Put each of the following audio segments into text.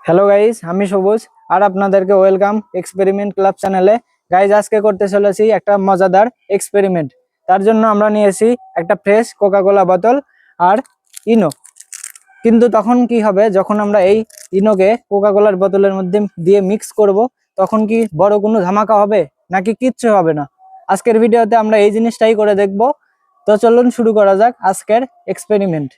Hello guys, আমি সবুজ আর আপনাদেরকে ওয়েলকাম এক্সপেরিমেন্ট ক্লাব চ্যানেলে। গাইস, আজকে করতে চলেছি একটা মজাদার এক্সপেরিমেন্ট। তার জন্য আমরা নিয়েছি একটা ফ্রেশ কোকা কোলা বোতল আর ইনো। কিন্তু তখন কি হবে, যখন আমরা এই ইনোকে কোকা কোলার বোতলের মধ্যে দিয়ে মিক্স করব, তখন কি বড় কোনো ধামাকা হবে নাকি কিচ্ছু হবে না? আজকের ভিডিওতে আমরা এই জিনিসটাই করে দেখব। তো চলুন শুরু করা যাক আজকের এক্সপেরিমেন্ট।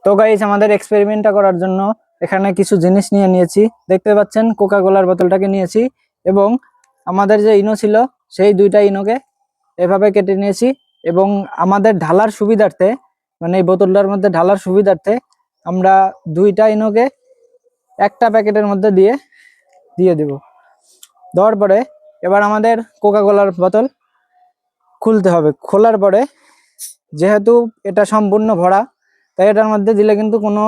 তো গাইস, আমাদের এক্সপেরিমেন্টটা করার জন্য এখানে কিছু জিনিস নিয়ে নিয়েছি। দেখতে পাচ্ছেন কোকা কোলার বোতলটাকে নিয়েছি এবং আমাদের যে ইনো ছিল সেই দুইটা ইনোকে এভাবে কেটে নিয়েছি। এবং আমাদের ঢালার সুবিধার্থে, মানে এই বোতলটার মধ্যে ঢালার সুবিধার্থে, আমরা দুইটা ইনোকে একটা প্যাকেটের মধ্যে দিয়ে দিয়ে দেব। দেওয়ার পরে এবার আমাদের কোকা কোলার বোতল খুলতে হবে। খোলার পরে যেহেতু এটা সম্পূর্ণ ভরা, তাই এটার মধ্যে দিলে কিন্তু কোনো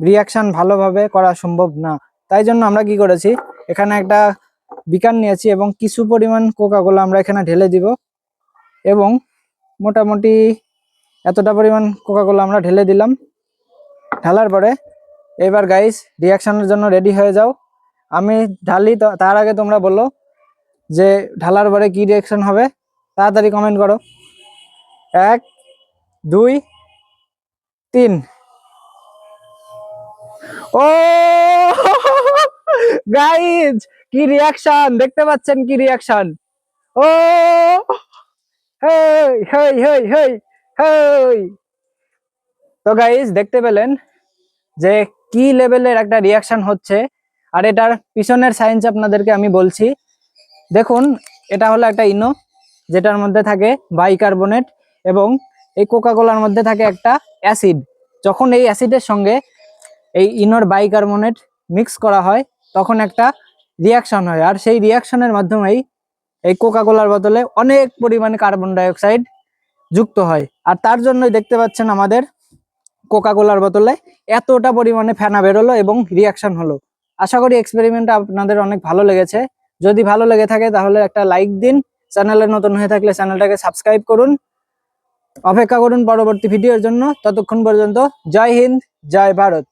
রিয়াকশন ভালোভাবে করা সম্ভব না। তাই জন্য আমরা কি করেছি, এখানে একটা বিকার নিয়েছি এবং কিছু পরিমাণ কোকা কোলা আমরা এখানে ঢেলে দিব। এবং মোটামুটি এতটা পরিমাণ কোকা কোলা আমরা ঢেলে দিলাম। ঢালার পরে এবার গাইস, রিয়াকশনের জন্য রেডি হয়ে যাও। আমি ঢালি, তো তার আগে তোমরা বলো যে ঢালার পরে কি রিয়াকশন হবে। তাড়াতাড়ি কমেন্ট করো। 1, 2, 3। ও গাইজ, কি রিয়াকশন দেখতে পাচ্ছেন, কি রিয়াকশন! ও হেই হেই হেই হেই হেই। তো গাইজ, দেখতে পেলেন যে কি লেভেলের একটা রিয়াকশন হচ্ছে। আর এটার পিছনের সায়েন্স আপনাদেরকে আমি বলছি। দেখুন, এটা হলো একটা ইনো, যেটার মধ্যে থাকে বাইকার্বনেট এবং এই কোকা কোলার মধ্যে থাকে একটা অ্যাসিড। যখন এই অ্যাসিডের সঙ্গে এই ইনোর বাইকার্বনেট মিক্স করা হয়, তখন একটা রিয়াকশন হয়। আর সেই রিয়াকশনের মাধ্যমেই এই কোকা কোলার বোতলে অনেক পরিমাণে কার্বন ডাই অক্সাইড যুক্ত হয়। আর তার জন্যই দেখতে পাচ্ছেন আমাদের কোকা কোলার বোতলে এতটা পরিমাণে ফেনা বেরোলো এবং রিয়াকশন হলো। আশা করি এক্সপেরিমেন্টটা আপনাদের অনেক ভালো লেগেছে। যদি ভালো লেগে থাকে তাহলে একটা লাইক দিন। চ্যানেলে নতুন হয়ে থাকলে চ্যানেলটাকে সাবস্ক্রাইব করুন। অপেক্ষা করুন পরবর্তী ভিডিওর জন্য। ততক্ষণ পর্যন্ত জয় হিন্দ, জয় ভারত।